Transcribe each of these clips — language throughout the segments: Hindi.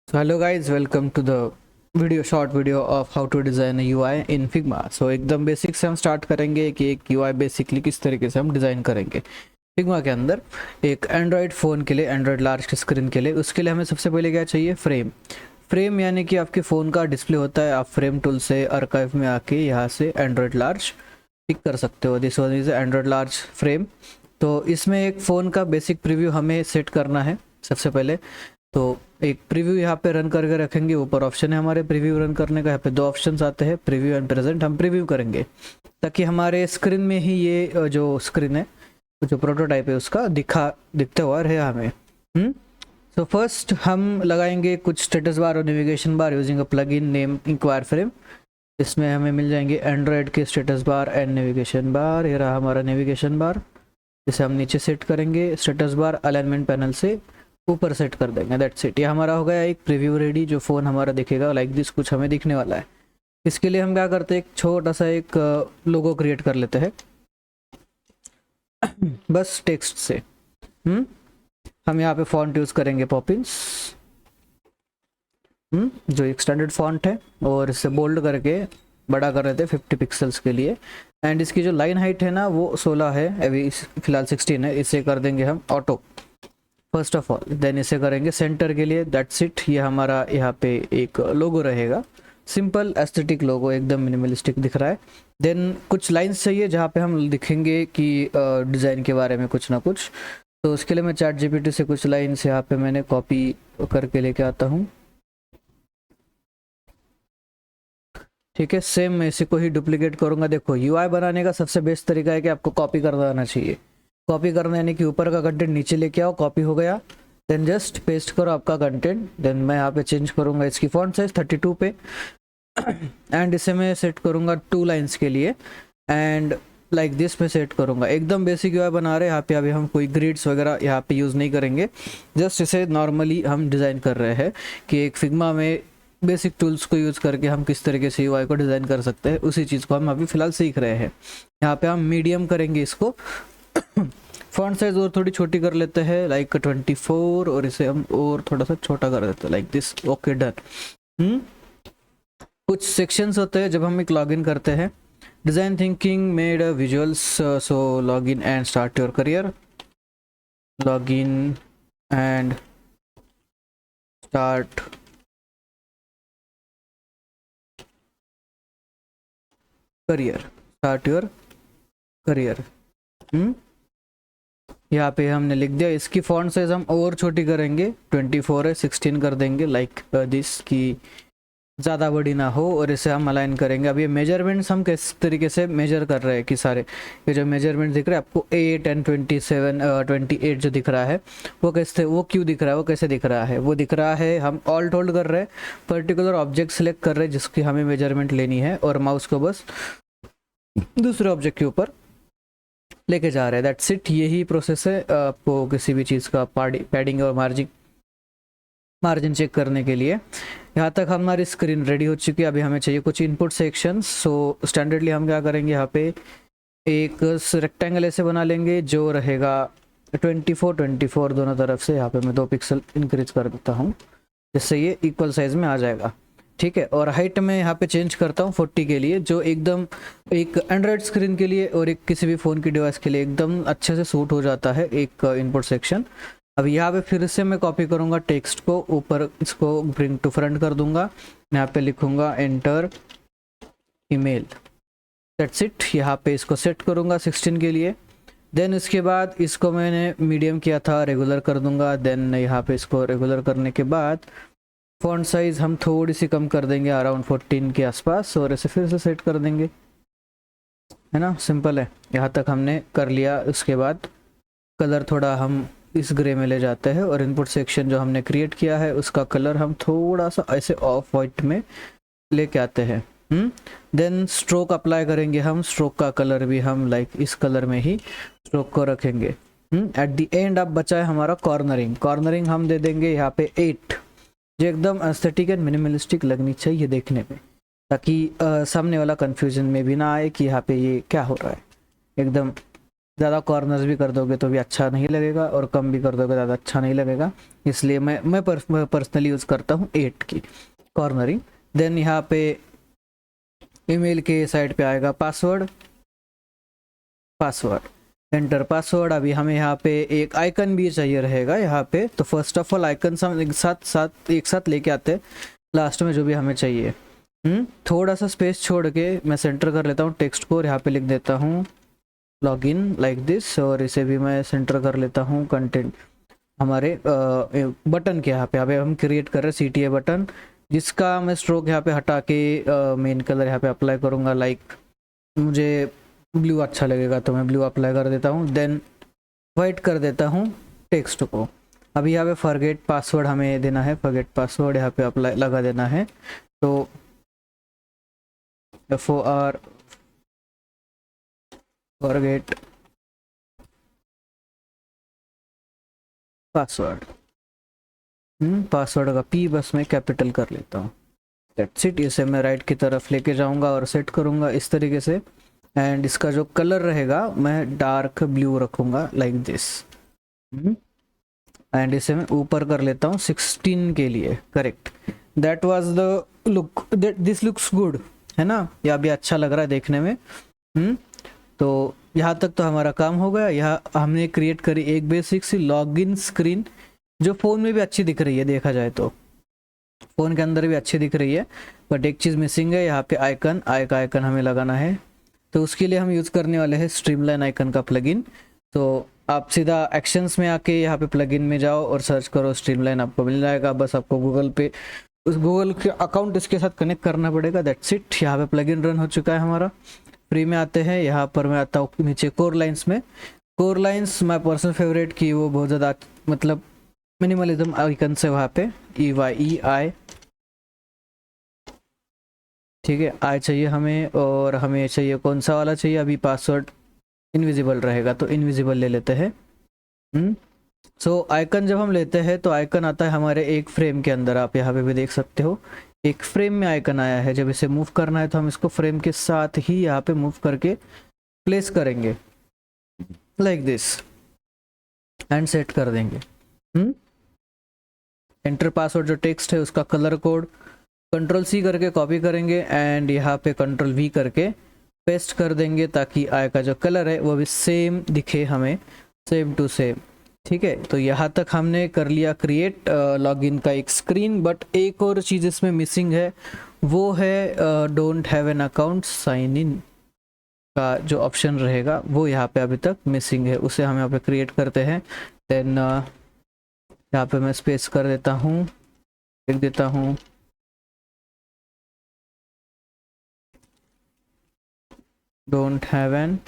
So hello guys, welcome to the short video of how to design a UI in Figma. So एकदम बेसिक से हम स्टार्ट करेंगे कि एक UI बेसिकली किस तरीके से हम डिज़ाइन करेंगे Figma के अंदर एक एंड्रॉयड फ़ोन के लिए, एंड्रॉयड लार्ज स्क्रीन के लिए। उसके लिए हमें सबसे पहले क्या चाहिए, फ्रेम यानी कि आपके फ़ोन का डिस्प्ले होता है। आप फ्रेम टूल से आर्काइव में आके यहाँ से एंड्रॉयड लार्ज पिक कर सकते हो। This one is Android large frame. तो इसमें एक फ़ोन का बेसिक प्रीव्यू हमें सेट करना है सबसे पहले। तो एक प्रीव्यू यहाँ पे रन करके रखेंगे। ऊपर ऑप्शन है हमारे प्रीव्यू रन करने का। यहाँ पे दो ऑप्शंस आते हैं, प्रीव्यू एंड प्रेजेंट। हम प्रीव्यू करेंगे ताकि हमारे स्क्रीन में ही ये जो स्क्रीन है, जो प्रोटोटाइप है उसका दिखता हुआ रहे हमें। तो फर्स्ट हम लगाएंगे कुछ स्टेटस बार और navigation bar using a plugin name inquire frame. इसमें हमें मिल जाएंगे एंड्रॉयड के status bar and navigation bar. ये रहा हमारा नेविगेशन बार, इसे हम नीचे सेट करेंगे। स्टेटस बार अलाइनमेंट पैनल से ऊपर सेट कर देंगे। That's it. ये हमारा हो गया एक प्रीव्यू रेडी, जो फ़ोन हमारा दिखेगा लाइक दिस, कुछ हमें दिखने वाला है। इसके लिए हम क्या करते हैं, एक छोटा सा एक लोगो क्रिएट कर लेते हैं बस टेक्स्ट से। हम यहाँ पे फॉन्ट यूज़ करेंगे पॉपिंस, जो एक स्टैंडर्ड फॉन्ट है, और इसे बोल्ड करके बड़ा कर रहे थे 50 पिक्सल्स के लिए। एंड इसकी जो लाइन हाइट है ना वो 16 है, अभी फिलहाल 16 है। इसे कर देंगे हम auto first of all. Then इसे करेंगे सेंटर के लिए। That's it. ये हमारा यहाँ पे एक लोगो रहेगा, सिंपल एस्थेटिक लोगो, एकदम मिनिमलिस्टिक दिख रहा है। देन कुछ लाइंस चाहिए जहाँ पे हम लिखेंगे कि डिज़ाइन के बारे में कुछ ना कुछ। तो उसके लिए मैं चैट जीपीटी से कुछ लाइंस यहाँ पे मैंने कॉपी करके लेके आता हूँ। ठीक है, सेम मैं इसी को ही डुप्लीकेट करूँगा। देखो, यूआई बनाने का सबसे बेस्ट तरीका है कि आपको कॉपी करना आना चाहिए। कॉपी करना यानी कि ऊपर का कंटेंट नीचे लेके आओ, कॉपी हो गया, देन जस्ट पेस्ट करो आपका कंटेंट। देन मैं यहाँ पे चेंज करूँगा इसकी फॉन्ट साइज 32 पे एंड इसे मैं सेट करूँगा 2 लाइन्स के लिए। एंड लाइक दिस में सेट करूँगा। एकदम बेसिक यूआई बना रहे हैं यहाँ पे। अभी हम कोई ग्रिड्स वगैरह यहाँ पे यूज़ नहीं करेंगे, जस्ट इसे नॉर्मली हम डिज़ाइन कर रहे हैं कि एक फिग्मा में बेसिक टूल्स को यूज़ करके हम किस तरीके से यूआई को डिज़ाइन कर सकते हैं। उसी चीज़ को हम अभी फ़िलहाल सीख रहे हैं। यहाँ पे हम मीडियम करेंगे इसको फॉन्ट साइज और थोड़ी छोटी कर लेते हैं, लाइक 24, और इसे हम और थोड़ा सा छोटा कर देते हैं लाइक दिस। Okay, done. कुछ सेक्शंस होते हैं जब हम एक लॉगिन करते हैं। Design thinking made visuals, so login and start your career. Login and start career, start your career. यहाँ पे हमने लिख दिया। इसकी फॉन्ट साइज हम और छोटी करेंगे, 24 है, 16 कर देंगे लाइक दिस, की ज़्यादा बड़ी ना हो। और इसे हम अलाइन करेंगे। अब ये मेजरमेंट्स हम किस तरीके से मेजर कर रहे हैं कि सारे ये जो मेजरमेंट दिख रहा है आपको 8 एंड 27 28 जो दिख रहा है वो कैसे, वो क्यों दिख रहा है, वो कैसे दिख रहा है, वो दिख रहा है हम ऑल्ट होल्ड कर रहे हैं, पर्टिकुलर ऑब्जेक्ट सेलेक्ट कर रहे हैं जिसकी हमें मेजरमेंट लेनी है, और माउस को बस दूसरे ऑब्जेक्ट के ऊपर लेके जा रहे हैं। That's it. यही प्रोसेस है आपको किसी भी चीज़ का पैडिंग और मार्जिन चेक करने के लिए। यहाँ तक हमारी स्क्रीन रेडी हो चुकी है। अभी हमें चाहिए कुछ इनपुट सेक्शंस। सो स्टैंडर्डली हम क्या करेंगे, यहाँ पे एक रेक्टेंगल ऐसे बना लेंगे जो रहेगा 24 दोनों तरफ से। यहाँ पे मैं 2 पिक्सल इंक्रीज कर देता हूँ जिससे ये इक्वल साइज में आ जाएगा। ठीक है, और हाइट में यहाँ पे चेंज करता हूँ 40 के लिए, जो एकदम एक एंड्रॉयड स्क्रीन के लिए और एक किसी भी फ़ोन की डिवाइस के लिए एकदम अच्छे से सूट हो जाता है एक इनपुट सेक्शन। अब यहाँ पे फिर से मैं कॉपी करूँगा टेक्स्ट को, ऊपर इसको ब्रिंग टू फ्रंट कर दूंगा। यहाँ पे लिखूँगा एंटर ईमेल। That's it. यहाँ पे इसको सेट करूँगा 16 के लिए। देन इसके बाद इसको मैंने मीडियम किया था, रेगुलर कर दूंगा। देन यहाँ पे इसको रेगुलर करने के बाद फॉन्ट साइज हम थोड़ी सी कम कर देंगे, अराउंड 14 के आसपास, और इसे फिर से सेट कर देंगे, है ना। सिंपल है। यहाँ तक हमने कर लिया। उसके बाद कलर थोड़ा हम इस ग्रे में ले जाते हैं, और इनपुट सेक्शन जो हमने क्रिएट किया है उसका कलर हम थोड़ा सा ऐसे ऑफ वाइट में लेके आते हैं। देन स्ट्रोक अप्लाई करेंगे हम। स्ट्रोक का कलर भी हम लाइक इस कलर में ही स्ट्रोक को रखेंगे। एट द एंड अब बचा है हमारा कॉर्नरिंग। कॉर्नरिंग हम दे देंगे यहाँ पे 8, जो एकदम एस्थेटिक एंड मिनिमलिस्टिक लगनी चाहिए देखने में, ताकि सामने वाला कंफ्यूजन में भी ना आए कि यहाँ पे ये क्या हो रहा है। एकदम ज़्यादा कॉर्नर्स भी कर दोगे तो भी अच्छा नहीं लगेगा, और कम भी कर दोगे ज़्यादा अच्छा नहीं लगेगा। इसलिए मैं पर्सनली यूज़ करता हूँ 8 की कॉर्नरिंग। देन यहाँ पे ईमेल के साइड पे आएगा पासवर्ड, एंटर पासवर्ड। अभी हमें यहाँ पे एक आइकन भी चाहिए रहेगा यहाँ पे, तो फर्स्ट ऑफ ऑल आइकन हम एक साथ लेके आते हैं लास्ट में जो भी हमें चाहिए। थोड़ा सा स्पेस छोड़ के मैं सेंटर कर लेता हूँ टेक्स्ट को, और यहाँ पे लिख देता हूँ लॉगिन लाइक दिस, और इसे भी मैं सेंटर कर लेता हूँ कंटेंट हमारे बटन के यहाँ पे। अभी हम क्रिएट कर रहे हैं CTA बटन, जिसका मैं स्ट्रोक यहाँ पे हटा के मेन कलर यहाँ पे अप्लाई करूँगा। लाइक मुझे ब्लू अच्छा लगेगा तो मैं ब्लू अप्लाई कर देता हूँ। देन वाइट कर देता हूँ टेक्स्ट को। अभी यहाँ पे फॉरगेट पासवर्ड हमें देना है, फॉरगेट पासवर्ड यहाँ पे अप्लाई लगा देना है। तो FOR फॉरगेट पासवर्ड, पासवर्ड का P बस मैं कैपिटल कर लेता हूँ। That's it. इसे मैं राइट की तरफ लेके जाऊंगा और सेट करूंगा इस तरीके से। एंड इसका जो कलर रहेगा मैं डार्क ब्लू रखूंगा लाइक दिस। एंड इसे मैं ऊपर कर लेता हूँ 16 के लिए, correct. That was the look, this looks good, है ना, या भी अच्छा लग रहा है देखने में। तो यहाँ तक तो हमारा काम हो गया। यहाँ हमने क्रिएट करी एक बेसिक सी लॉगिन स्क्रीन, जो फ़ोन में भी अच्छी दिख रही है, देखा जाए तो फ़ोन के अंदर भी अच्छी दिख रही है। बट एक चीज़ मिसिंग है, यहाँ पे आइकन, आइकन हमें लगाना है। तो उसके लिए हम यूज़ करने वाले हैं स्ट्रीमलाइन आइकन का प्लगइन। तो आप सीधा एक्शंस में आके यहाँ पे प्लगइन में जाओ और सर्च करो स्ट्रीमलाइन, आपको मिल जाएगा। बस आपको गूगल पे उस गूगल के अकाउंट इसके साथ कनेक्ट करना पड़ेगा, दैट्स इट। यहाँ पे प्लगइन रन हो चुका है हमारा। फ्री में आते हैं, यहाँ पर मैं आता हूँ नीचे कोर लाइन्स में। Core lines my personal favourite की, वो बहुत ज़्यादा मतलब मिनिमलिज्म आइकन से वहाँ पे EYEI, ठीक है, आई चाहिए हमें। और हमें चाहिए कौन सा वाला चाहिए, अभी पासवर्ड इनविजिबल रहेगा तो इनविजिबल ले लेते हैं। सो आइकन जब हम लेते हैं तो आइकन आता है हमारे एक फ्रेम के अंदर, आप यहाँ पे भी देख सकते हो एक फ्रेम में आइकन आया है। जब इसे मूव करना है तो हम इसको फ्रेम के साथ ही यहाँ पे मूव करके प्लेस करेंगे लाइक दिस एंड सेट कर देंगे। एंटर पासवर्ड जो टेक्स्ट है उसका कलर कोड Ctrl+C करके कॉपी करेंगे एंड यहाँ पे Ctrl+V करके पेस्ट कर देंगे, ताकि आई का जो कलर है वो भी सेम दिखे हमें, सेम टू सेम। ठीक है, तो यहाँ तक हमने कर लिया क्रिएट लॉगिन का एक स्क्रीन। बट एक और चीज़ इसमें मिसिंग है, वो है don't have an account sign in का जो ऑप्शन रहेगा, वो यहाँ पे अभी तक मिसिंग है। उसे हम यहाँ पे क्रिएट करते हैं। देन यहाँ पे मैं स्पेस कर देता हूँ, लिख देता हूँ don't have an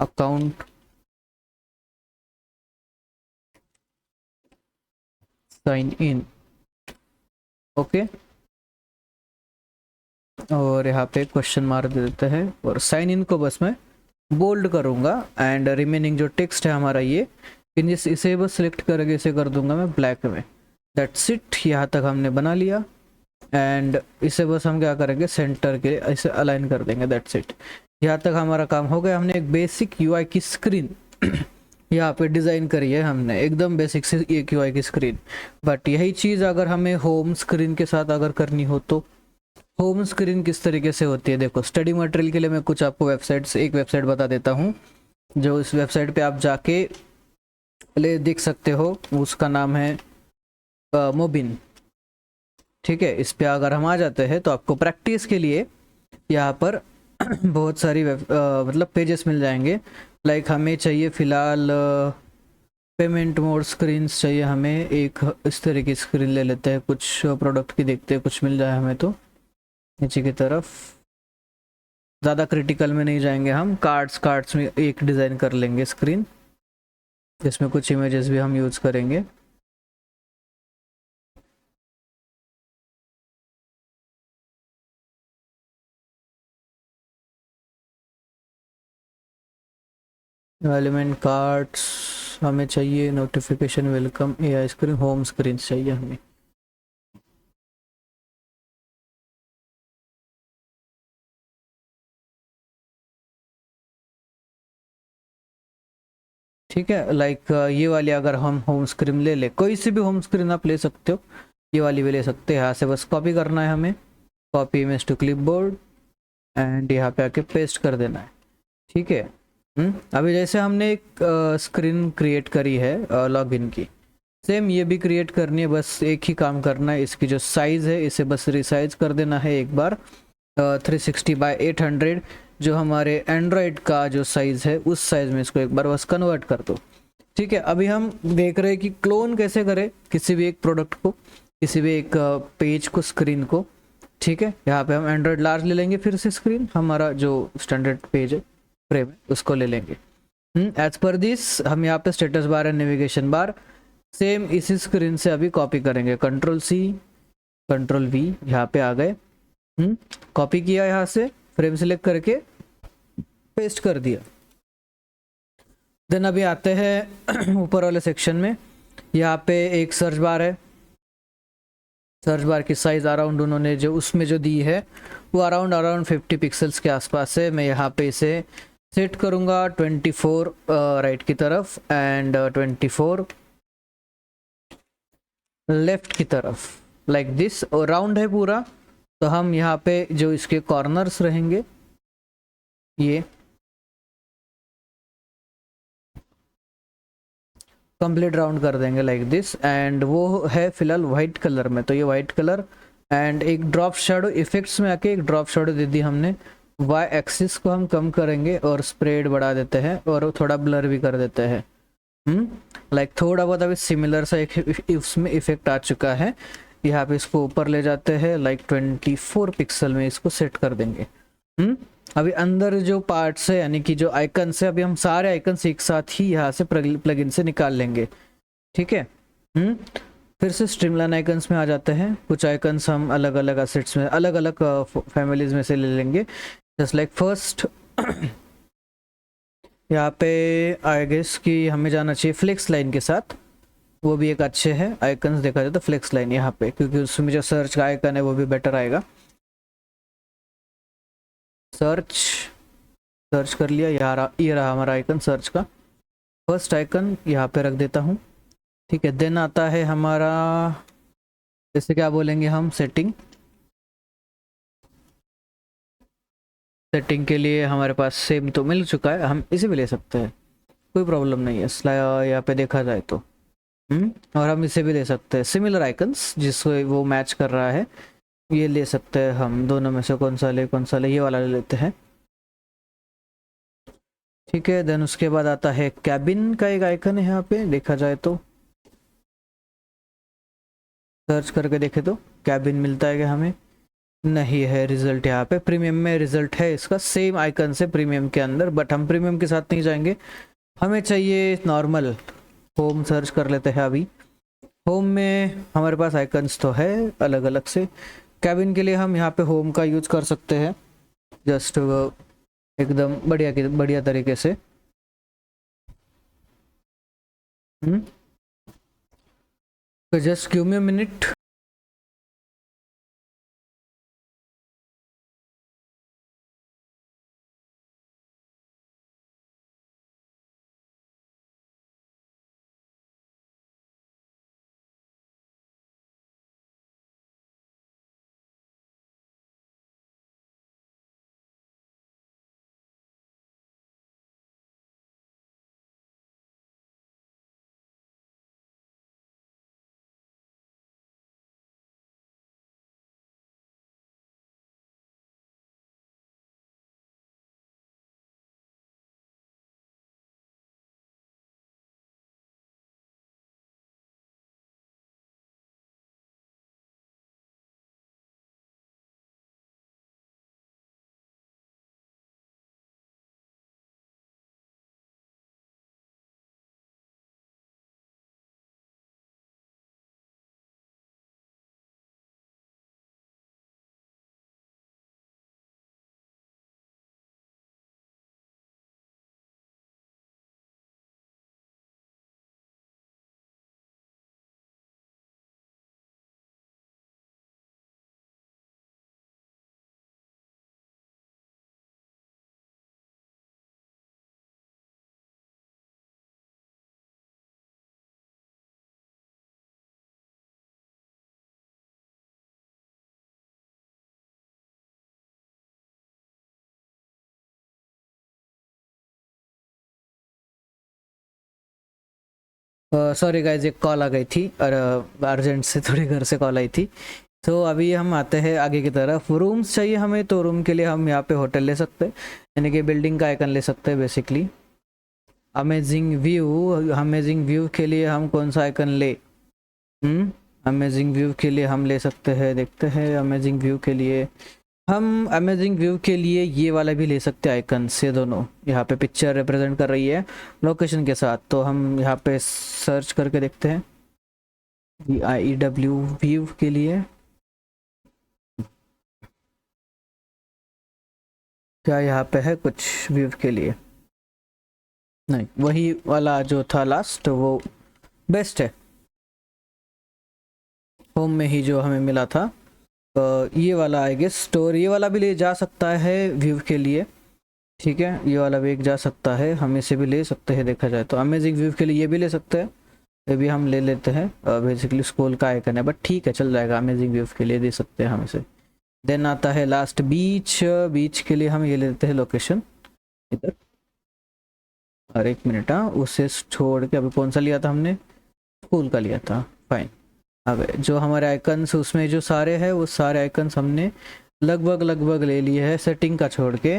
account sign in, okay. और यहाँ पे क्वेश्चन मार्क दे देते हैं, और साइन इन को बस मैं बोल्ड करूँगा। एंड रिमेनिंग जो टेक्स्ट है हमारा ये इसे बस सिलेक्ट करके इसे कर दूंगा मैं ब्लैक में। दैट्स इट, यहाँ तक हमने बना लिया। एंड इसे बस हम क्या करेंगे, सेंटर के इसे अलाइन कर देंगे, दैट्स इट। यहाँ तक हमारा काम हो गया। हमने एक बेसिक UI की स्क्रीन यहाँ पे डिज़ाइन करी है हमने, एकदम बेसिक से एक UI की स्क्रीन। बट यही चीज़ अगर हमें होम स्क्रीन के साथ अगर करनी हो तो होम स्क्रीन किस तरीके से होती है, देखो स्टडी मटेरियल के लिए मैं कुछ आपको एक वेबसाइट बता देता हूँ, जो इस वेबसाइट पे आप जाके ले देख सकते हो। उसका नाम है मोबिन, ठीक है। इस पे अगर हम आ जाते हैं तो आपको प्रैक्टिस के लिए यहाँ पर बहुत सारी मतलब पेजेस मिल जाएंगे। लाइक हमें चाहिए फ़िलहाल पेमेंट मोड स्क्रीन्स चाहिए हमें, एक इस तरह की स्क्रीन ले लेते हैं, कुछ प्रोडक्ट की देखते हैं कुछ मिल जाए हमें तो। नीचे की तरफ ज़्यादा क्रिटिकल में नहीं जाएंगे हम, कार्ड्स में एक डिज़ाइन कर लेंगे स्क्रीन, जिसमें कुछ इमेजेस भी हम यूज़ करेंगे। एलिमेंट कार्ड्स हमें चाहिए, notification welcome AI screen, home screen चाहिए हमें। ठीक है, लाइक ये वाली अगर हम होम स्क्रीन ले ले, कोई सी भी होम स्क्रीन आप ले सकते हो, ये वाली भी ले सकते हैं। यहाँ से बस कॉपी करना है हमें, copy image to clipboard and यहाँ पे आके पेस्ट कर देना है। ठीक है। अभी जैसे हमने एक स्क्रीन क्रिएट करी है लॉगिन की, सेम ये भी क्रिएट करनी है, बस एक ही काम करना है, इसकी जो साइज़ है इसे बस रिसाइज कर देना है एक बार 360x800, जो हमारे एंड्रॉयड का जो साइज़ है उस साइज़ में इसको एक बार बस कन्वर्ट कर दो। ठीक है, अभी हम देख रहे हैं कि क्लोन कैसे करें किसी भी एक प्रोडक्ट को, किसी भी एक पेज को, स्क्रीन को। ठीक है, यहाँ पे हम एंड्रॉयड लार्ज ले लेंगे, फिर से स्क्रीन हमारा जो स्टैंडर्ड पेज है फ्रेम है उसको ले लेंगे। एज पर दिस हम यहाँ पे status bar and navigation bar same इसी स्क्रीन से अभी कॉपी करेंगे, Ctrl+C Ctrl+V, यहाँ पे आ गए। कॉपी किया, यहाँ से फ्रेम सिलेक्ट करके पेस्ट कर दिया। देन अभी आते हैं ऊपर वाले सेक्शन में, यहाँ पे एक सर्च बार है। सर्च बार की साइज अराउंड उन्होंने जो उसमें जो दी है वो अराउंड 50 पिक्सल्स के आसपास है। मैं यहाँ पे इसे सेट करूँगा 24 राइट की तरफ एंड 24 लेफ्ट की तरफ, लाइक दिस। और राउंड है पूरा, तो हम यहाँ पे जो इसके कॉर्नर्स रहेंगे ये कंप्लीट राउंड कर देंगे लाइक दिस। एंड वो है फिलहाल वाइट कलर में, तो ये वाइट कलर एंड एक ड्रॉप शेडो इफेक्ट्स में आके एक ड्रॉप शेडो दे दी हमने। वाई एक्सिस को हम कम करेंगे और स्प्रेड बढ़ा देते हैं और थोड़ा ब्लर भी कर देते हैं। लाइक थोड़ा बहुत अभी सिमिलर सा एक उसमें इफेक्ट आ चुका है। यहाँ पे इसको ऊपर ले जाते हैं, लाइक 24 पिक्सल में इसको सेट कर देंगे। अभी अंदर जो पार्ट्स है यानी कि जो आइकन्स है, अभी हम सारे आइकन्स एक साथ ही यहाँ से प्लगइन से निकाल लेंगे। ठीक है। फिर से स्ट्रीमलाइन आइकन्स में आ जाते हैं। कुछ आइकन्स हम अलग अलग असेट्स में, अलग अलग फैमिलीज में से ले लेंगे। जस्ट लाइक फर्स्ट यहाँ पे आई गेस कि हमें जाना चाहिए फ्लेक्स लाइन के साथ, वो भी एक अच्छे है आइकन्स देखा जाए तो फ्लेक्स लाइन यहाँ पे, क्योंकि उसमें जो सर्च का आइकन है वो भी बेटर आएगा। सर्च कर लिया, ये रहा हमारा आइकन सर्च का फर्स्ट आइकन, यहाँ पे रख देता हूँ। ठीक है, देन आता है हमारा, जैसे क्या बोलेंगे हम, सेटिंग के लिए हमारे पास सेम तो मिल चुका है, हम इसे भी ले सकते हैं, कोई प्रॉब्लम नहीं है यहाँ पे देखा जाए तो। और हम इसे भी ले सकते हैं, सिमिलर आइकन्स जिसको वो मैच कर रहा है ये ले सकते हैं हम। दोनों में से कौन सा ले, ये वाला ले लेते हैं। ठीक है, देन उसके बाद आता है कैबिन का एक आइकन है यहाँ पे, देखा जाए तो सर्च करके देखे तो कैबिन मिलता है क्या हमें? नहीं है रिजल्ट यहाँ पे। प्रीमियम में रिजल्ट है इसका सेम आइकन से प्रीमियम के अंदर, बट हम प्रीमियम के साथ नहीं जाएंगे, हमें चाहिए नॉर्मल। होम सर्च कर लेते हैं अभी। होम में हमारे पास आइकन्स तो है अलग अलग से। कैबिन के लिए हम यहाँ पे होम का यूज कर सकते हैं, जस्ट एकदम बढ़िया तरीके से। तो just give me a minute. Sorry guys, एक कॉल आ गई थी और अर्जेंट से थोड़ी घर से कॉल आई थी। तो अभी हम आते हैं आगे की तरफ। रूम्स चाहिए हमें, तो रूम के लिए हम यहाँ पे होटल ले सकते हैं, यानी कि बिल्डिंग का आइकन ले सकते हैं basically. Amazing view, amazing view के लिए हम कौन सा आइकन ले? अमेजिंग व्यू के लिए हम ले सकते हैं, देखते हैं। अमेजिंग व्यू के लिए हम, अमेजिंग व्यू के लिए ये वाला भी ले सकते हैं आइकन से। दोनों यहाँ पे पिक्चर रिप्रेजेंट कर रही है लोकेशन के साथ, तो हम यहाँ पे सर्च करके देखते हैं VIEW व्यू के लिए। क्या यहाँ पे है कुछ व्यू के लिए? नहीं, वही वाला जो था लास्ट वो बेस्ट है, होम में ही जो हमें मिला था। ये वाला आई गेस स्टोर, ये वाला भी ले जा सकता है व्यू के लिए, ठीक है। ये वाला भी एक जा सकता है, हम इसे भी ले सकते हैं देखा जाए तो। अमेजिंग व्यू के लिए ये भी ले सकते हैं, ये भी हम ले लेते हैं। बेसिकली स्कूल का आइकन है, बट ठीक है चल जाएगा। अमेजिंग व्यू के लिए दे सकते हैं हम इसे। देन आता है लास्ट बीच, बीच के लिए हम ये लेते हैं लोकेशन इधर। और एक मिनट, हाँ उसे छोड़ के अभी कौन सा लिया था हमने? स्कूल का लिया था, फाइन। अब जो हमारे आइकन्स उसमें जो सारे हैं वो सारे आइकन्स हमने लगभग ले लिए हैं, सेटिंग का छोड़ के।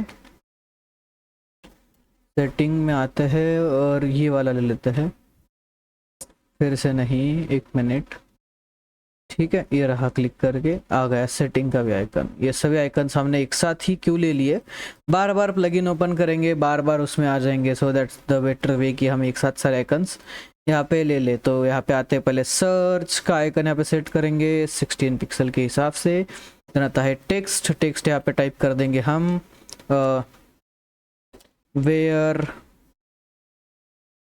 सेटिंग में आते हैं और ये वाला ले लेते हैं फिर से। नहीं, एक मिनट, ठीक है ये रहा, क्लिक करके आ गया सेटिंग का भी आइकन। ये सभी आइकन्स हमने एक साथ ही क्यों ले लिए? बार बार प्लगइन ओपन करेंगे, बार बार उसमें आ जाएंगे, so that's the better way कि हम एक साथ सारे आइकन्स यहाँ पे ले ले। तो यहाँ पे आते हैं, पहले सर्च का आइकन यहाँ पे सेट करेंगे 16 पिक्सल के हिसाब से। फिर आता है टेक्स्ट, टेक्स्ट यहाँ पे टाइप कर देंगे हम where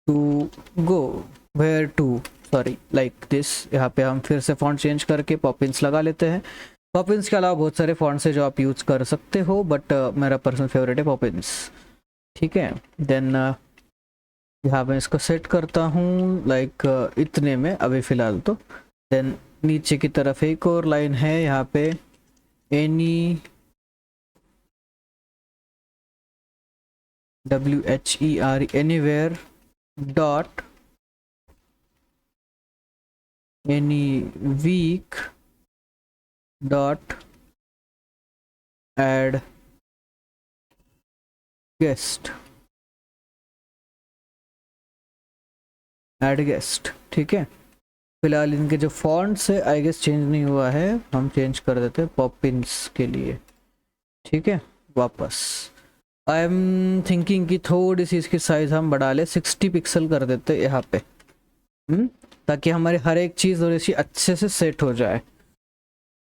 to go, where to, sorry like this. यहाँ पे हम फिर से फॉन्ट चेंज करके पॉपिंस लगा लेते हैं। पॉपिंस के अलावा बहुत सारे फॉन्ट्स है जो आप यूज कर सकते हो, बट मेरा पर्सनल फेवरेट है पॉपिंस, ठीक है। देन यहाँ मैं इसको सेट करता हूँ लाइक इतने में अभी फ़िलहाल तो। देन नीचे की तरफ एक और लाइन है यहाँ पे, any WHERE anywhere dot any week dot add guest, add guest, ठीक है। फिलहाल इनके जो फॉन्ट्स है आई गेस चेंज नहीं हुआ है, हम चेंज कर देते हैं पॉपिंस के लिए, ठीक है। वापस आई एम थिंकिंग कि थोड़ी सी इसकी साइज हम बढ़ा ले, 60 पिक्सल कर देते हैं यहाँ पे, ताकि हमारी हर एक चीज़ थोड़ी सी अच्छे से सेट हो जाए,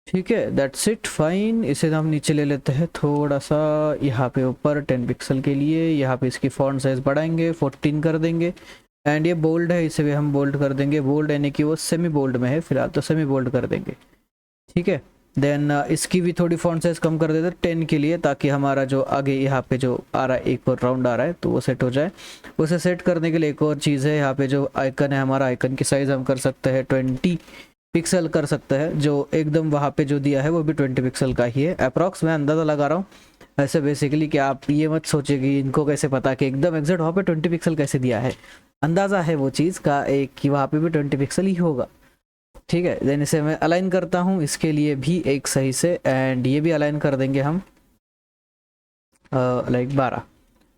ठीक है। That's it, fine. इसे हम नीचे ले लेते हैं थोड़ा सा यहाँ पे ऊपर 10 पिक्सल के लिए। यहाँ पे इसकी फॉन्ट साइज बढ़ाएंगे, 14 कर देंगे। एंड ये बोल्ड है, इसे भी हम बोल्ड कर देंगे। बोल्ड यानी कि वो सेमी बोल्ड में है, फिलहाल तो सेमी बोल्ड कर देंगे, ठीक है। देन इसकी भी थोड़ी फॉन्ट साइज कम कर देते हैं 10 के लिए, ताकि हमारा जो आगे यहाँ पे जो आ रहा है एक और राउंड आ रहा है तो वो सेट हो जाए। उसे सेट करने के लिए एक और चीज़ है, यहाँ पे जो आइकन है हमारा, आइकन की साइज़ हम कर सकते हैं 20 पिक्सल कर सकते हैं। जो एकदम वहाँ पे जो दिया है वो भी 20 पिक्सल का ही है अप्रॉक्स, मैं अंदाज़ा लगा रहा हूँ ऐसे बेसिकली। कि आप ये मत सोचिए कि इनको कैसे पता कि एकदम एग्जैक्ट वहाँ पे 20 पिक्सल कैसे दिया है, अंदाज़ा है वो चीज़ का एक कि वहाँ पे भी 20 पिक्सल ही होगा, ठीक है। देन इसे मैं अलाइन करता हूँ इसके लिए भी एक सही से, एंड ये भी अलाइन कर देंगे हम लाइक 12,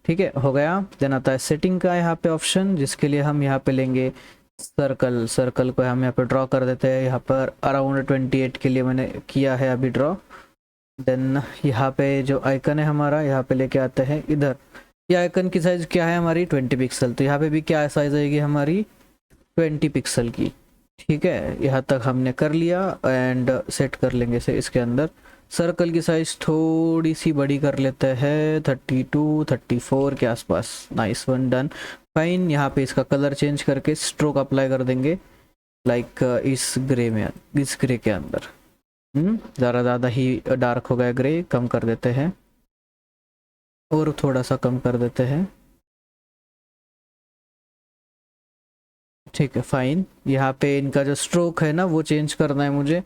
ठीक है, हो गया। देन आता है सेटिंग का यहाँ पे ऑप्शन, जिसके लिए हम यहाँ पे लेंगे सर्कल। सर्कल को हम यहाँ पे ड्रॉ कर देते हैं, यहाँ पर अराउंड 28 के लिए मैंने किया है अभी ड्रॉ। देन यहाँ पे जो आइकन है हमारा, यहाँ पे लेके आते हैं इधर। ये आइकन की साइज़ क्या है हमारी 20 पिक्सल, तो यहाँ पे भी क्या साइज़ आएगी हमारी 20 पिक्सल की, ठीक है। यहाँ तक हमने कर लिया एंड सेट कर लेंगे इसे इसके अंदर। सर्कल की साइज थोड़ी सी बड़ी कर लेते हैं 32 34 के आसपास। Nice one, done, fine. यहाँ पे इसका कलर चेंज करके स्ट्रोक अप्लाई कर देंगे लाइक इस ग्रे में, इस ग्रे के अंदर। ज़्यादा ही डार्क हो गया ग्रे, कम कर देते हैं और थोड़ा सा कम कर देते हैं, ठीक है, फाइन। यहाँ पे इनका जो स्ट्रोक है ना वो चेंज करना है मुझे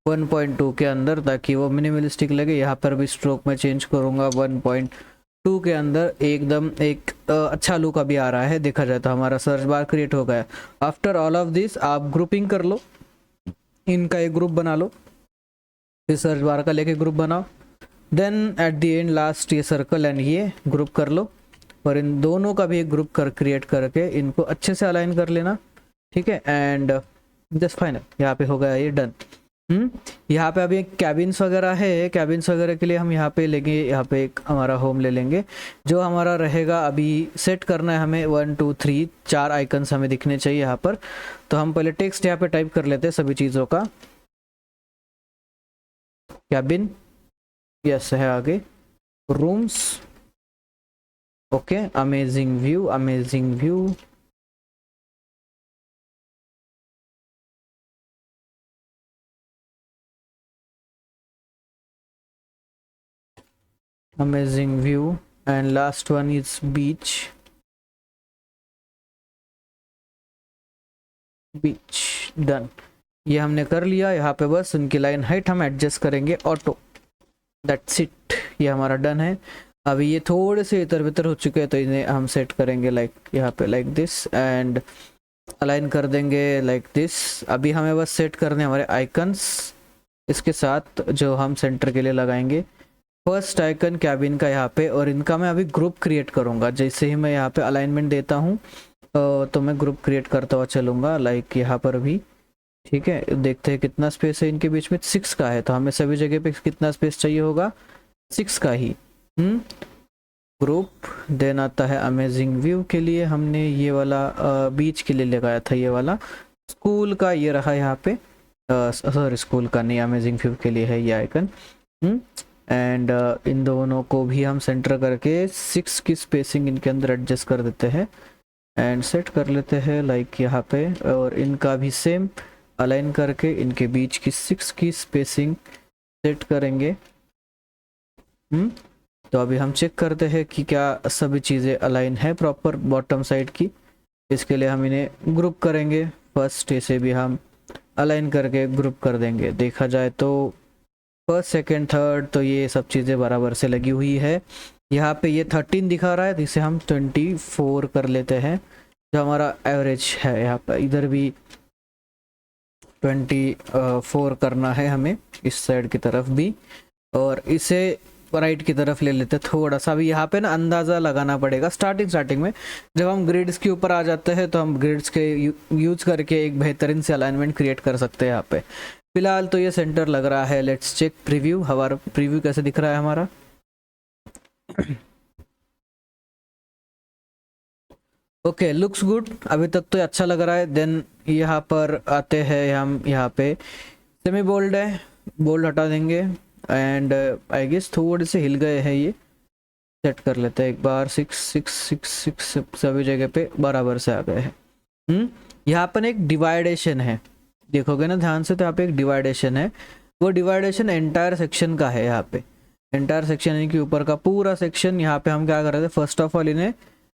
1.2 के अंदर, ताकि वो मिनिमलिस्टिक लगे। यहाँ पर भी स्ट्रोक में चेंज करूँगा 2 के अंदर एकदम एक अच्छा लुक अभी आ रहा है। देखा जाए तो हमारा सर्च बार क्रिएट हो गया। आफ्टर ऑल ऑफ दिस आप ग्रुपिंग कर लो, इनका एक ग्रुप बना लो, फिर सर्च बार का लेके ग्रुप बनाओ, then at the end last ये सर्कल एंड ये ग्रुप कर लो, और इन दोनों का भी एक ग्रुप कर क्रिएट करके इनको अच्छे से अलाइन कर लेना। ठीक है, एंड जस्ट फाइनल यहाँ पे हो गया ये डन। यहाँ पे अभी कैबिन्स वगैरह है, कैबिन्स वगैरह के लिए हम यहाँ पे लेंगे, यहाँ पे एक हमारा होम ले लेंगे जो हमारा रहेगा। अभी सेट करना है हमें 1 2 3 4 आइकन्स हमें दिखने चाहिए यहाँ पर। तो हम पहले टेक्स्ट यहाँ पे टाइप कर लेते हैं सभी चीज़ों का। कैबिन यस है, आगे rooms, okay, amazing view, amazing view, amazing view, and last one is beach, beach done। ये हमने कर लिया। यहाँ पे बस उनकी लाइन हाइट हम एडजस्ट करेंगे ऑटो, दैट्स इट, ये हमारा डन है। अभी ये थोड़े से इधर उधर हो चुके हैं तो इन्हें हम सेट करेंगे लाइक यहाँ पे लाइक दिस, एंड अलाइन कर देंगे लाइक दिस। अभी हमें बस सेट करने हमारे आइकन्स इसके साथ जो हम सेंटर के लिए लगाएंगे। फर्स्ट आइकन कैबिन का यहाँ पे, और इनका मैं अभी ग्रुप क्रिएट करूँगा। जैसे ही मैं यहाँ पे अलाइनमेंट देता हूँ तो मैं ग्रुप क्रिएट करता हुआ चलूँगा लाइक यहाँ पर भी। ठीक है, देखते हैं कितना स्पेस है इनके बीच में, 6 का है, तो हमें सभी जगह पे कितना स्पेस चाहिए होगा, 6 का ही। ग्रुप देन आता है अमेजिंग व्यू के लिए, हमने ये वाला बीच के लिए लगाया था, ये वाला स्कूल का ये रहा यहाँ पे, सॉरी स्कूल का नहीं, अमेजिंग व्यू के लिए है ये आइकन। एंड इन दोनों को भी हम सेंटर करके 6 की स्पेसिंग इनके अंदर एडजस्ट कर देते हैं एंड सेट कर लेते हैं लाइक यहाँ पे, और इनका भी सेम अलाइन करके इनके बीच की 6 की स्पेसिंग सेट करेंगे। तो अभी हम चेक करते हैं कि क्या सभी चीज़ें अलाइन है प्रॉपर बॉटम साइड की। इसके लिए हम इन्हें ग्रुप करेंगे, फर्स्ट इसे भी हम अलाइन करके ग्रुप कर देंगे। देखा जाए तो फर्स्ट सेकंड थर्ड तो ये सब चीज़ें बराबर से लगी हुई है। यहाँ पे ये 13 दिखा रहा है तो इसे हम 24 कर लेते हैं जो हमारा एवरेज है। यहाँ पर इधर भी 24 करना है हमें, इस साइड की तरफ भी, और इसे राइट की तरफ ले लेते हैं थोड़ा सा। भी यहाँ पे ना अंदाज़ा लगाना पड़ेगा स्टार्टिंग में, जब हम ग्रिड्स के ऊपर आ जाते हैं तो हम ग्रिड्स के यूज करके एक बेहतरीन से अलाइनमेंट क्रिएट कर सकते हैं। यहाँ पे फिलहाल तो ये सेंटर लग रहा है। लेट्स चेक प्रीव्यू, हमारा प्रीव्यू कैसे दिख रहा है हमारा। ओके, लुक्स गुड, अभी तक तो अच्छा लग रहा है। देन यहाँ पर आते हैं हम, यहाँ पे सेमी बोल्ड है, बोल्ड हटा देंगे एंड आई गेस थोड़े से हिल गए हैं, ये सेट कर लेते हैं एक बार। 6 6 6 6 सभी जगह पे बराबर से आ गए हैं। यहाँ पर एक डिवाइडेशन है, देखोगे ना ध्यान से तो यहाँ पे एक डिवाइडेशन है, वो डिवाइडेशन एंटायर सेक्शन का है। यहाँ पे एंटायर सेक्शन यानी कि ऊपर का पूरा सेक्शन। यहाँ पे हम क्या कर रहे थे, फर्स्ट ऑफ ऑल इन्हें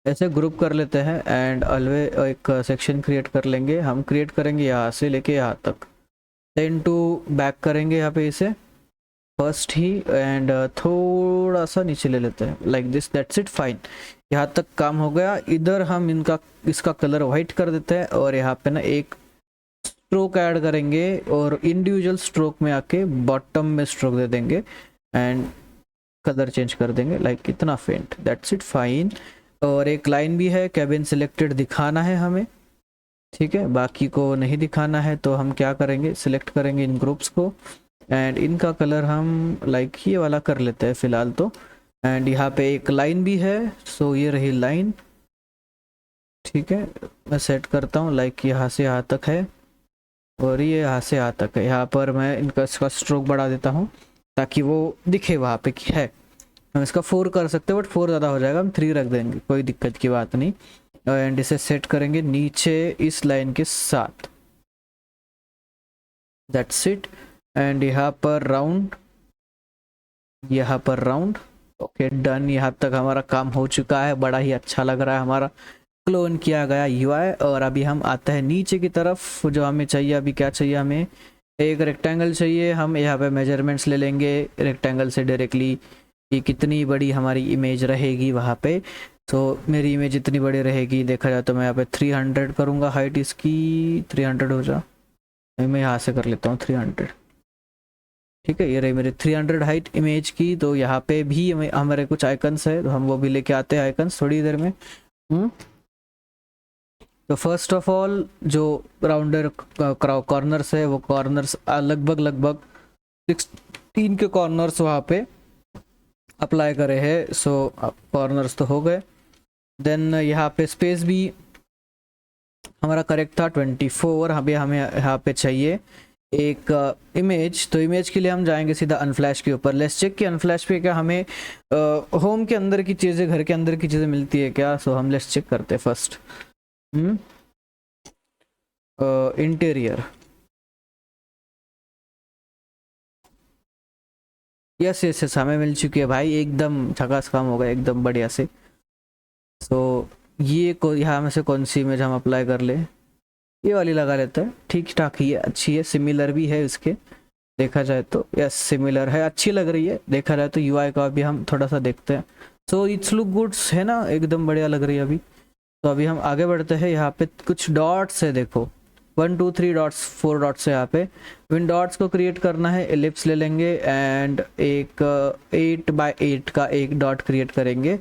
ऐसे ग्रुप कर लेते हैं एंड अलवे एक सेक्शन क्रिएट कर लेंगे। हम क्रिएट करेंगे यहाँ से लेके यहाँ तक, देन टू बैक करेंगे यहाँ पे इसे फर्स्ट ही, एंड थोड़ा सा नीचे ले लेते हैं like this, that's it, fine. यहाँ तक काम हो गया। इधर हम इसका कलर वाइट कर देते हैं और यहाँ पे ना एक स्ट्रोक ऐड करेंगे और इंडिविजुअल स्ट्रोक में आके बॉटम में स्ट्रोक दे देंगे एंड कलर चेंज कर देंगे लाइक इतना फेंट, दैट्स इट, फाइन। और एक लाइन भी है, कैबिन सिलेक्टेड दिखाना है हमें, ठीक है, बाकी को नहीं दिखाना है। तो हम क्या करेंगे, सिलेक्ट करेंगे इन ग्रुप्स को एंड इनका कलर हम लाइक ये वाला कर लेते हैं फिलहाल तो। एंड यहाँ पे एक लाइन भी है, सो ये रही लाइन, ठीक है। मैं सेट करता हूँ लाइक यहाँ से यहाँ तक है और ये यहाँ से यहाँ तक है। यहाँ पर मैं इसका स्ट्रोक बढ़ा देता हूँ ताकि वो दिखे वहाँ पे कि है। हम इसका 4 कर सकते हैं बट 4 ज़्यादा हो जाएगा, हम 3 रख देंगे, कोई दिक्कत की बात नहीं। एंड इसे सेट करेंगे नीचे इस लाइन के साथ, दैट्स इट। एंड यहाँ पर राउंड, यहाँ पर राउंड, ओके डन। यहाँ तक हमारा काम हो चुका है, बड़ा ही अच्छा लग रहा है हमारा क्लोन किया गया यूआई। और अभी हम आते हैं नीचे की तरफ, जो हमें चाहिए अभी क्या चाहिए, हमें एक रेक्टेंगल चाहिए। हम यहाँ पे मेजरमेंट्स ले लेंगे रेक्टेंगल से डायरेक्टली कि कितनी बड़ी हमारी इमेज रहेगी वहाँ पे। तो मेरी इमेज इतनी बड़ी रहेगी, देखा जाए तो मैं यहाँ पे 300 करूँगा हाइट इसकी, 300 हो जा, मैं यहाँ से कर लेता हूँ 300। ठीक है, ये रही मेरी 300 हाइट इमेज की। तो यहाँ पे भी हमारे कुछ आइकन्स है, तो हम वो भी लेके आते हैं आइकन्स थोड़ी देर में। तो फर्स्ट ऑफ ऑल जो राउंडर कॉर्नर्स है, वो कॉर्नर्स लगभग लगभग 16 के कॉर्नर्स वहाँ पे अप्लाई करे हैं। सो कॉर्नर्स तो हो गए। देन यहाँ पे स्पेस भी हमारा करेक्ट था 24। अभी हमें यहाँ पे चाहिए एक इमेज। तो इमेज के लिए हम जाएंगे सीधा अनफ्लैश के ऊपर। लेट्स चेक कि अनफ्लैश पे क्या हमें होम के अंदर की चीज़ें, घर के अंदर की चीज़ें मिलती है क्या। सो हम लेट्स चेक करते हैं first. Interior, yes yes yes, हमें मिल चुकी है भाई, एकदम झकास काम होगा एकदम बढ़िया से। सो ये यहाँ में से कौन सी इमेज हम अप्लाई कर ले, ये वाली लगा लेते हैं, ठीक ठाक ही है, अच्छी है, सिमिलर भी है इसके देखा जाए तो। यस सिमिलर है, अच्छी लग रही है। देखा जाए तो यूआई का भी हम थोड़ा सा देखते हैं। सो इट्स लुक गुड्स है ना, एकदम बढ़िया लग रही है अभी। तो अभी हम आगे बढ़ते हैं। यहाँ पे कुछ डॉट्स है, देखो 1 2 3 डॉट्स, 4 डॉट्स है यहाँ पे। इन डॉट्स को क्रिएट करना है, एलिप्स ले लेंगे एंड एक 8 बाय 8 का एक डॉट क्रिएट करेंगे।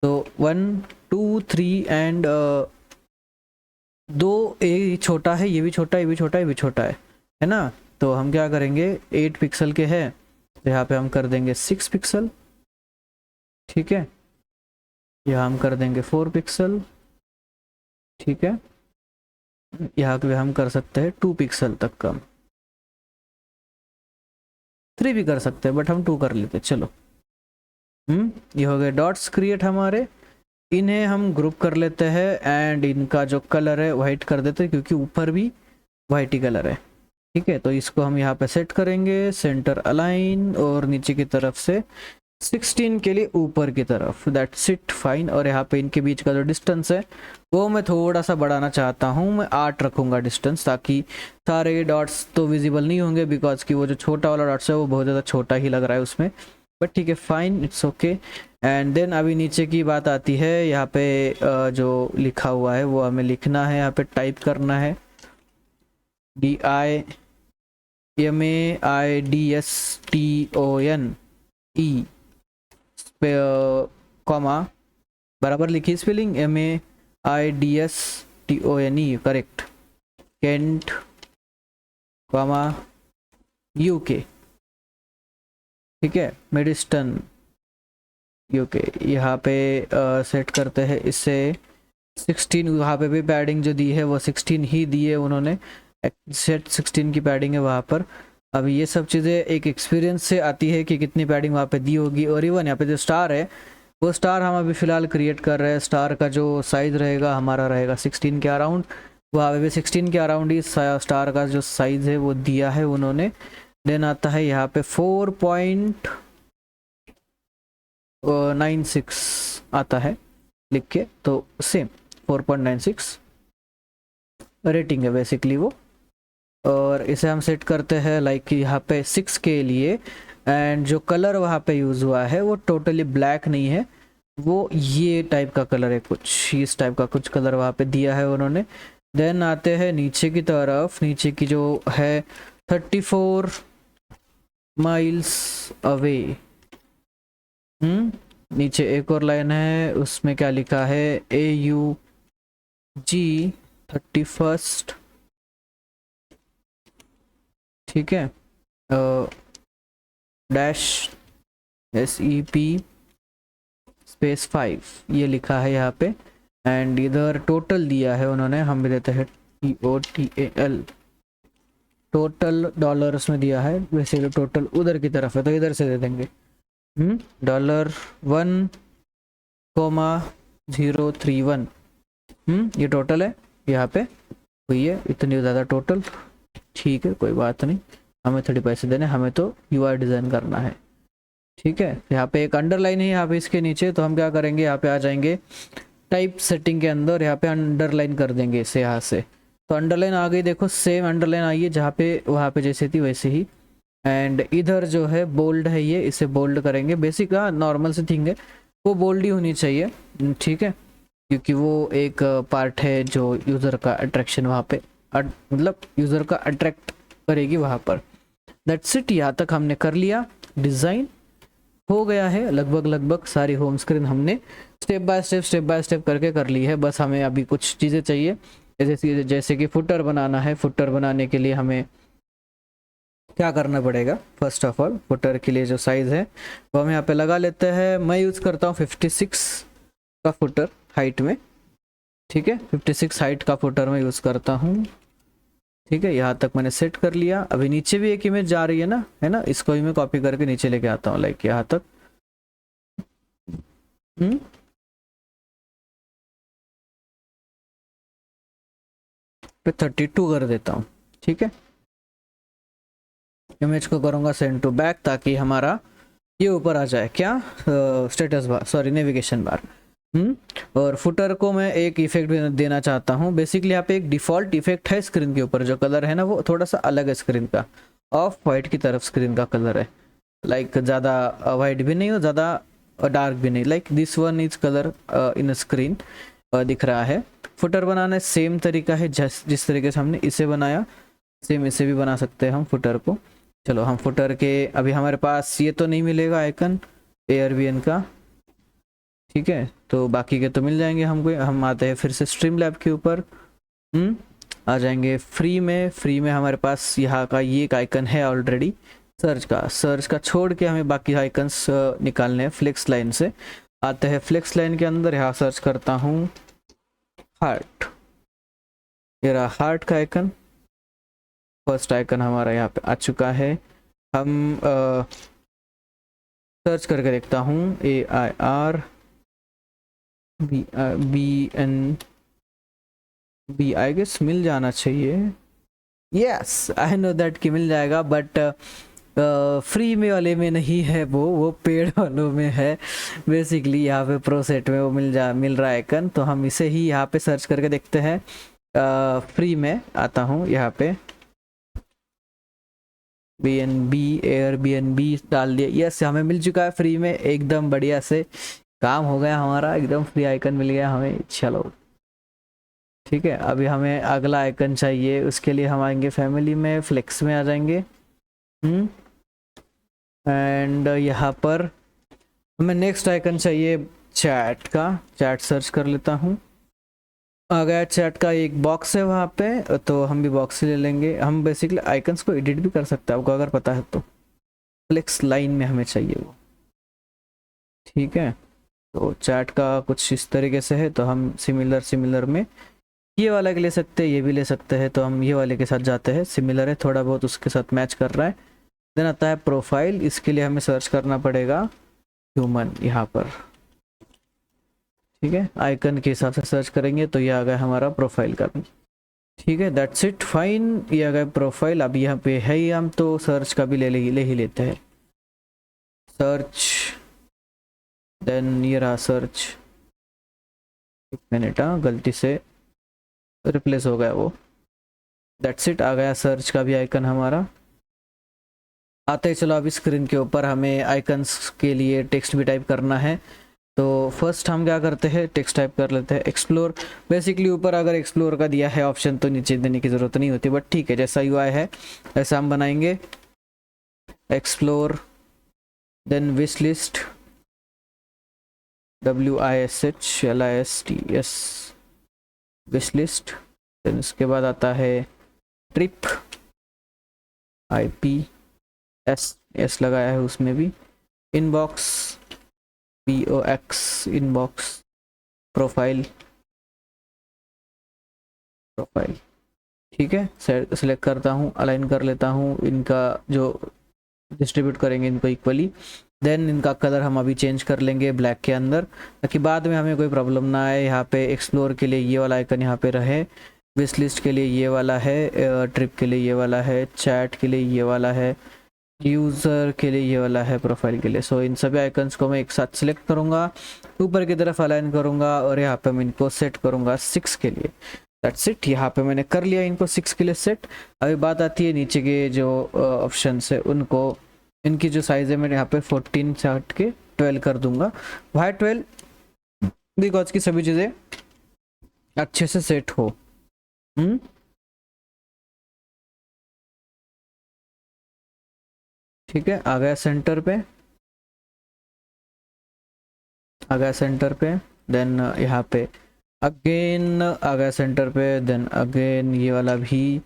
तो 1 2 3 एंड दो, ये छोटा है, ये भी छोटा है, ये भी छोटा है, ये भी छोटा है ना। तो हम क्या करेंगे, 8 पिक्सल के हैं तो यहाँ पे हम कर देंगे 6 पिक्सल। ठीक है, यहाँ हम कर देंगे 4 पिक्सल। ठीक है, यहाँ पे हम कर सकते हैं 2 पिक्सल तक कम, 3 भी कर सकते हैं बट हम 2 कर लेते, चलो। ये हो गए डॉट्स क्रिएट हमारे। इन्हें हम ग्रुप कर लेते हैं एंड इनका जो कलर है वाइट कर देते हैं, क्योंकि ऊपर भी वाइट ही कलर है। ठीक है, तो इसको हम यहाँ पे सेट करेंगे, सेंटर अलाइन, और नीचे की तरफ से 16 के लिए ऊपर की तरफ, दैट्स इट, फाइन। और यहाँ पे इनके बीच का जो डिस्टेंस है वो मैं थोड़ा सा बढ़ाना चाहता हूँ, मैं 8 रखूँगा डिस्टेंस, ताकि सारे डॉट्स तो विजिबल नहीं होंगे, बिकॉज कि वो जो छोटा वाला डॉट्स है वो बहुत ज़्यादा छोटा ही लग रहा है उसमें। बट ठीक है, fine, it's okay. And then अभी नीचे की बात आती है, यहाँ पे जो लिखा हुआ है वो हमें लिखना है, यहाँ पे टाइप करना है DIMAIDSTONE कॉमा, बराबर लिखी spelling, MAIDSTONE correct, Kent comma UK। ठीक है, मिडस्टन UK, यहाँ पे सेट करते हैं इससे 16। वहाँ पे भी पैडिंग जो दी है वो 16 ही दी है उन्होंने, सेट 16 की पैडिंग है वहाँ पर। अभी ये सब चीज़ें एक एक्सपीरियंस से आती है कि कितनी पैडिंग वहाँ पे दी होगी। और इवन यहाँ पे जो स्टार है, वो स्टार हम अभी फ़िलहाल क्रिएट कर रहे हैं। स्टार का जो साइज़ रहेगा हमारा रहेगा 16 के अराउंड, वहाँ पे भी 16 के अराउंड ही स्टार का जो साइज़ है वो दिया है उन्होंने। देन आता है यहाँ पे 4.96 आता है लिख के, तो सेम 4.96 रेटिंग है बेसिकली वो। और इसे हम सेट करते हैं लाइक यहाँ पे 6 के लिए। एंड जो कलर वहाँ पे यूज़ हुआ है वो टोटली ब्लैक नहीं है, वो ये टाइप का कलर है, कुछ इस टाइप का कुछ कलर वहाँ पे दिया है उन्होंने। देन आते हैं नीचे की तरफ, नीचे की जो है 34 माइल्स अवे। नीचे एक और लाइन है, उसमें क्या लिखा है, AUG 31st। ठीक है, डैश SEP स्पेस 5 ये लिखा है यहाँ पे। एंड इधर टोटल दिया है उन्होंने, हम भी देते हैं TOTAL, टोटल डॉलर्स में दिया है, वैसे तो टोटल उधर की तरफ है तो इधर से दे देंगे $1,031। ये टोटल है यहाँ पे हुई है, इतनी ज़्यादा टोटल। ठीक है, कोई बात नहीं, हमें थोड़ी पैसे देने, हमें तो UI डिज़ाइन करना है। ठीक है, यहाँ पे एक अंडरलाइन है यहाँ पे इसके नीचे, तो हम क्या करेंगे, यहाँ पे आ जाएंगे टाइप सेटिंग के अंदर, यहाँ पे अंडरलाइन कर देंगे इसे यहाँ से। तो अंडरलाइन आ गई, देखो सेम अंडरलाइन आई है, जहाँ पे वहाँ पे जैसे थी वैसे ही एंड इधर जो है बोल्ड है, ये इसे बोल्ड करेंगे। बेसिक नॉर्मल से थिंग है, वो बोल्ड ही होनी चाहिए, ठीक है, क्योंकि वो एक पार्ट है जो यूज़र का अट्रैक्शन वहाँ पे मतलब यूज़र का अट्रैक्ट करेगी वहाँ पर। दैट्स इट, यहाँ तक हमने कर लिया। डिज़ाइन हो गया है लगभग लगभग, सारी होम स्क्रीन हमने स्टेप बाय स्टेप करके कर ली है। बस हमें अभी कुछ चीज़ें चाहिए, जैसे कि फुटर बनाना है। फुटर बनाने के लिए हमें क्या करना पड़ेगा, फर्स्ट ऑफ ऑल फुटर के लिए जो साइज़ है वो हम यहाँ पे लगा लेते हैं। मैं यूज़ करता हूँ 56 का फुटर हाइट में, ठीक है, 56 हाइट का फुटर मैं यूज़ करता हूँ, ठीक है। यहाँ तक मैंने सेट कर लिया। अभी नीचे भी एक इमेज जा रही है ना, इसको भी मैं कॉपी करके नीचे लेके आता हूँ, लाइक यहाँ तक। पे 32 कर देता हूँ, ठीक है। इमेज को करूँगा सेंड टू बैक, ताकि हमारा ये ऊपर आ जाए, क्या status bar, sorry navigation bar. और फुटर को मैं एक इफेक्ट देना चाहता हूँ। बेसिकली यहाँ पे एक डिफ़ॉल्ट इफेक्ट है स्क्रीन के ऊपर, जो कलर है ना वो थोड़ा सा अलग है स्क्रीन का, ऑफ वाइट की तरफ स्क्रीन का कलर है, लाइक ज़्यादा वाइट भी नहीं और ज़्यादा डार्क भी नहीं, like this one is colour in screen दिख रहा है। फुटर बनाना सेम तरीका है, जिस तरीके से हमने इसे बनाया, सेम इसे भी बना सकते हैं हम फुटर को। चलो हम फुटर के, अभी हमारे पास ये तो नहीं मिलेगा आइकन एयरबीएन का, ठीक है, तो बाकी के तो मिल जाएंगे हमको। हम आते हैं फिर से स्ट्रीम लैब के ऊपर, आ जाएंगे फ्री में हमारे पास यहाँ का ये एक आइकन है ऑलरेडी, सर्च का छोड़ के हमें बाकी आइकन्स निकालने हैं। फ्लेक्स लाइन से आते हैं, फ्लेक्स लाइन के अंदर यहाँ सर्च करता हूँ हार्ट, ये रहा हार्ट का आइकन, फर्स्ट आइकन हमारा यहाँ पे आ चुका है। हम सर्च करके देखता हूँ AIR BNB, आई गेस मिल जाना चाहिए। यस आई नो दैट कि मिल जाएगा, बट फ्री में वाले में नहीं है, वो पेड वालों में है। बेसिकली यहाँ पे प्रो सेट में वो मिल रहा है आइकन, तो हम इसे ही यहाँ पे सर्च करके देखते हैं। फ्री में आता हूँ यहाँ पे, BNB Airbnb डाल दिया, यस हमें मिल चुका है फ्री में, एकदम बढ़िया से काम हो गया हमारा, एकदम फ्री आइकन मिल गया हमें। चलो ठीक है, अभी हमें अगला आइकन चाहिए, उसके लिए हम आएंगे फैमिली में, फ्लेक्स में आ जाएंगे, एंड यहाँ पर हमें नेक्स्ट आइकन चाहिए चैट का। चैट सर्च कर लेता हूँ, आ गया चैट का एक बॉक्स है वहाँ पे, तो हम भी बॉक्स ले लेंगे। हम बेसिकली आइकन्स को एडिट भी कर सकते हैं, आपको अगर पता है तो। फ्लेक्स लाइन में हमें चाहिए वो, ठीक है। तो चैट का कुछ इस तरीके से है, तो हम सिमिलर में ये वाला के ले सकते हैं, ये भी ले सकते हैं, तो हम ये वाले के साथ जाते हैं, सिमिलर है थोड़ा बहुत, उसके साथ मैच कर रहा है। देन आता है प्रोफाइल, इसके लिए हमें सर्च करना पड़ेगा ह्यूमन यहाँ पर, ठीक है, आइकन के हिसाब से सर्च करेंगे तो ये आ गया हमारा प्रोफाइल का भी, ठीक है। दैट्स इट, फाइन, ये आ गया प्रोफाइल। अब यहाँ पे है ही, हम तो सर्च का भी ले ही लेते हैं, सर्च, देन ये रहा सर्च, एक मिनट, गलती से रिप्लेस हो गया वो। दैट्स इट, आ गया सर्च का भी आइकन हमारा। आते ही चलो अभी स्क्रीन के ऊपर हमें आइकन्स के लिए टेक्स्ट भी टाइप करना है, तो फर्स्ट हम क्या करते हैं, टेक्स्ट टाइप कर लेते हैं एक्सप्लोर। बेसिकली ऊपर अगर एक्सप्लोर का दिया है ऑप्शन तो नीचे देने की ज़रूरत नहीं होती, बट ठीक है, जैसा UI है ऐसा हम बनाएंगे। Explore, then wish list, WISHLIST, wish list. Then उसके बाद आता है ट्रिप, IPS लगाया है उसमें भी। Inbox, POX, inbox. प्रोफाइल, ठीक है, सेलेक्ट करता हूँ, अलाइन कर लेता हूँ, इनका जो डिस्ट्रीब्यूट करेंगे इनको इक्वली। देन इनका कलर हम अभी चेंज कर लेंगे ब्लैक के अंदर, ताकि बाद में हमें कोई प्रॉब्लम ना आए। यहाँ पे एक्सप्लोर के लिए ये वाला आइकन यहाँ पे रहे, विश लिस्ट के लिए ये वाला है, ट्रिप के लिए ये वाला है, चैट के लिए ये वाला है, यूज़र के लिए ये वाला है, प्रोफाइल के लिए। सो इन सभी आइकन्स को मैं एक साथ सिलेक्ट करूँगा, ऊपर की तरफ अलाइन करूँगा, और यहाँ पे मैं इनको सेट करूँगा 6 के लिए। That's it. यहाँ पे मैंने कर लिया इनको 6 के लिए सेट। अभी बात आती है नीचे के जो ऑप्शन है उनको, इनकी जो साइज है मैं यहाँ पे 14 से हट के 12 कर दूंगा। वाई 12? बिकॉज की सभी चीज़ें अच्छे से सेट हो। ठीक है, आ गया सेंटर पे, आ गया सेंटर पे। देन यहाँ पे अगेन आ गया सेंटर पे। देन अगेन ये वाला भी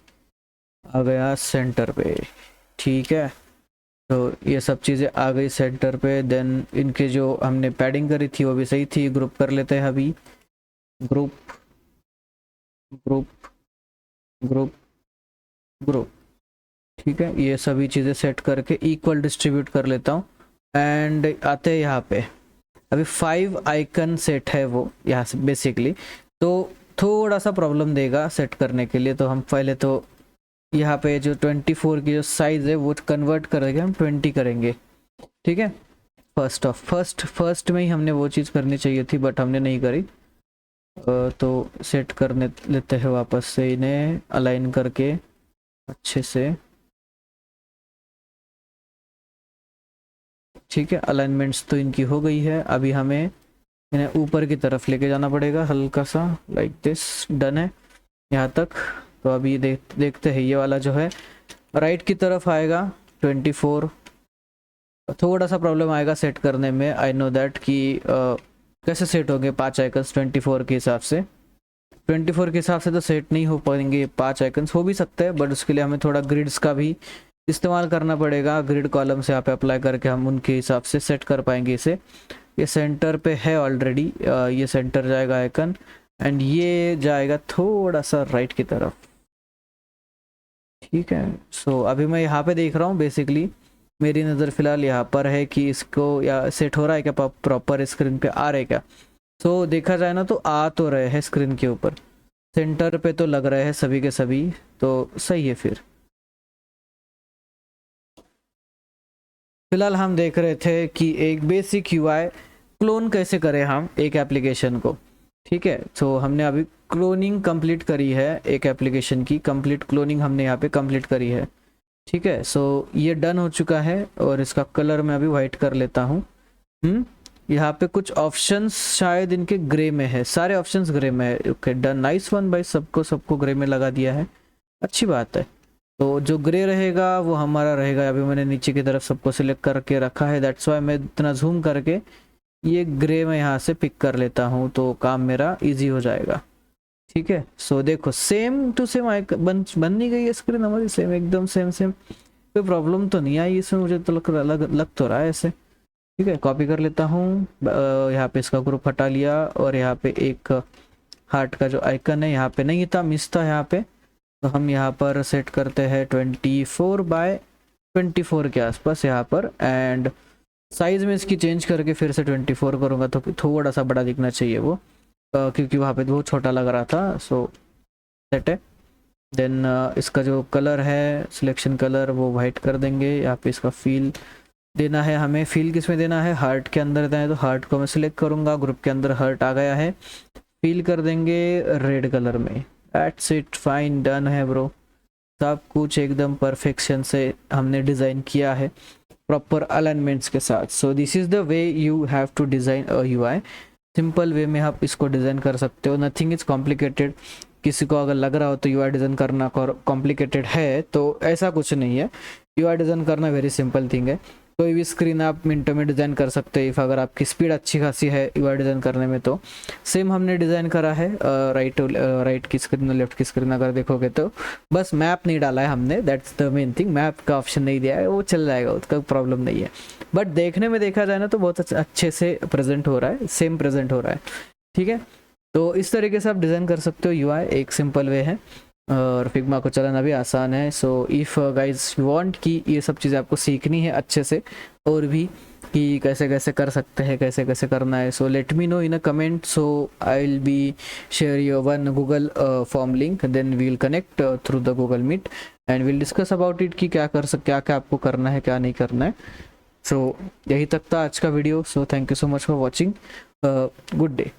आ गया सेंटर पे। ठीक है, तो ये सब चीज़ें आ गई सेंटर पे। देन इनके जो हमने पैडिंग करी थी वो भी सही थी। ग्रुप कर लेते हैं अभी, ग्रुप ग्रुप ग्रुप ग्रुप। ठीक है, ये सभी चीज़ें सेट करके इक्वल डिस्ट्रीब्यूट कर लेता हूँ। एंड आते हैं यहाँ पे, अभी 5 आइकन सेट है वो यहाँ से बेसिकली, तो थोड़ा सा प्रॉब्लम देगा सेट करने के लिए। तो हम पहले तो यहाँ पे जो 24 की जो साइज़ है वो कन्वर्ट करके हम 20 करेंगे। ठीक है, फर्स्ट में ही हमने वो चीज़ करनी चाहिए थी बट हमने नहीं करी। तो सेट करने लेते हैं वापस से, इन्हें अलाइन करके अच्छे से। ठीक है, अलाइनमेंट्स तो इनकी हो गई है। अभी हमें इन्हें ऊपर की तरफ लेके जाना पड़ेगा हल्का सा, लाइक दिस। डन है यहाँ तक। तो अभी देखते हैं, ये वाला जो है राइट की तरफ आएगा 24। थोड़ा सा प्रॉब्लम आएगा सेट करने में, आई नो दैट कि कैसे सेट होंगे 5 आइकन्स 24 के हिसाब से। 24 के हिसाब से तो सेट नहीं हो पाएंगे 5 आइकन्स, हो भी सकते हैं बट उसके लिए हमें थोड़ा ग्रिड्स का भी इस्तेमाल करना पड़ेगा। ग्रिड कॉलम से यहाँ पे अप्लाई करके हम उनके हिसाब से सेट कर पाएंगे इसे। ये सेंटर पे है ऑलरेडी, ये सेंटर जाएगा आइकन एंड ये जाएगा थोड़ा सा राइट की तरफ। ठीक है, सो अभी मैं यहाँ पे देख रहा हूँ, बेसिकली मेरी नज़र फिलहाल यहाँ पर है कि इसको या सेट हो रहा है क्या, प्रॉपर स्क्रीन पे आ रहा है क्या। सो देखा जाए ना तो आ तो रहे हैं स्क्रीन के ऊपर, सेंटर पे तो लग रहे हैं सभी के सभी, तो सही है। फिलहाल हम देख रहे थे कि एक बेसिक यूआई क्लोन कैसे करें हम एक एप्लीकेशन को। ठीक है, तो हमने अभी क्लोनिंग कंप्लीट करी है, एक एप्लीकेशन की कंप्लीट क्लोनिंग हमने यहाँ पे कंप्लीट करी है। ठीक है, सो ये डन हो चुका है और इसका कलर मैं अभी वाइट कर लेता हूँ। यहाँ पे कुछ ऑप्शंस शायद इनके ग्रे में है, सारे ऑप्शंस ग्रे में है। ओके डन, नाइस वन भाई, सबको ग्रे में लगा दिया है, अच्छी बात है। तो जो ग्रे रहेगा वो हमारा रहेगा। अभी मैंने नीचे की तरफ सबको सिलेक्ट करके रखा है, दैट्स वाई मैं इतना जूम करके ये ग्रे में यहाँ से पिक कर लेता हूँ, तो काम मेरा इजी हो जाएगा। ठीक है, सो देखो सेम टू सेम बन नहीं गई है स्क्रीन हमारी, सेम एकदम सेम कोई प्रॉब्लम तो नहीं आई इसमें, मुझे तो लग तो रहा है ऐसे। ठीक है, कॉपी कर लेता हूँ, यहाँ पे इसका ग्रुप हटा लिया और यहाँ पे एक हार्ट का जो आइकन है यहाँ पे नहीं था, मिस था यहाँ पे, तो हम यहाँ पर सेट करते हैं 24x24 के आसपास यहाँ पर। एंड साइज़ में इसकी चेंज करके फिर से 24 करूँगा तो थोड़ा सा बड़ा दिखना चाहिए वो, क्योंकि वहाँ पे बहुत छोटा लग रहा था। सो सेट है। देन इसका जो कलर है सिलेक्शन कलर वो वाइट कर देंगे। यहाँ पे इसका फील देना है हमें, फील किस में देना है, हार्ट के अंदर देना है, तो हार्ट को मैं सिलेक्ट करूँगा, ग्रुप के अंदर हार्ट आ गया है, फील कर देंगे रेड कलर में। दैट्स इट, फाइन, डन है ब्रो। सब कुछ एकदम परफेक्शन से हमने डिज़ाइन किया है प्रॉपर अलाइनमेंट्स के साथ। So this is the way you have to design a UI. Simple way में आप इसको डिज़ाइन कर सकते हो, नथिंग इज़ कॉम्प्लिकेटेड। किसी को अगर लग रहा हो तो यूआई डिज़ाइन करना कॉम्प्लिकेटेड है, तो ऐसा कुछ नहीं है। यूआई डिज़ाइन करना वेरी सिंपल थिंग है। कोई भी स्क्रीन आप मिनटों में डिज़ाइन कर सकते हैं, इफ़ अगर आपकी स्पीड अच्छी खासी है यूआई डिज़ाइन करने में। तो सेम हमने डिज़ाइन करा है राइट की स्क्रीन और लेफ्ट की स्क्रीन अगर देखोगे तो, बस मैप नहीं डाला है हमने, that's the main thing. Map का ऑप्शन नहीं दिया है, वो चल जाएगा, उसका प्रॉब्लम नहीं है। बट देखने में देखा जाए ना तो बहुत अच्छे से प्रेजेंट हो रहा है, सेम प्रेजेंट हो रहा है। ठीक है, तो इस तरीके से आप डिज़ाइन कर सकते हो यूआई, एक सिंपल वे है और फिग्मा को चलाना भी आसान है। So if guys you want कि ये सब चीज़ें आपको सीखनी है अच्छे से और भी कि कैसे कैसे कर सकते हैं, कैसे कैसे करना है, so let me know in a comment. So I will be share your one Google form link, then we will connect through the Google meet and will discuss about it कि क्या क्या आपको करना है, क्या नहीं करना है। सो यही तक था आज का video. So thank you so much for watching, good day.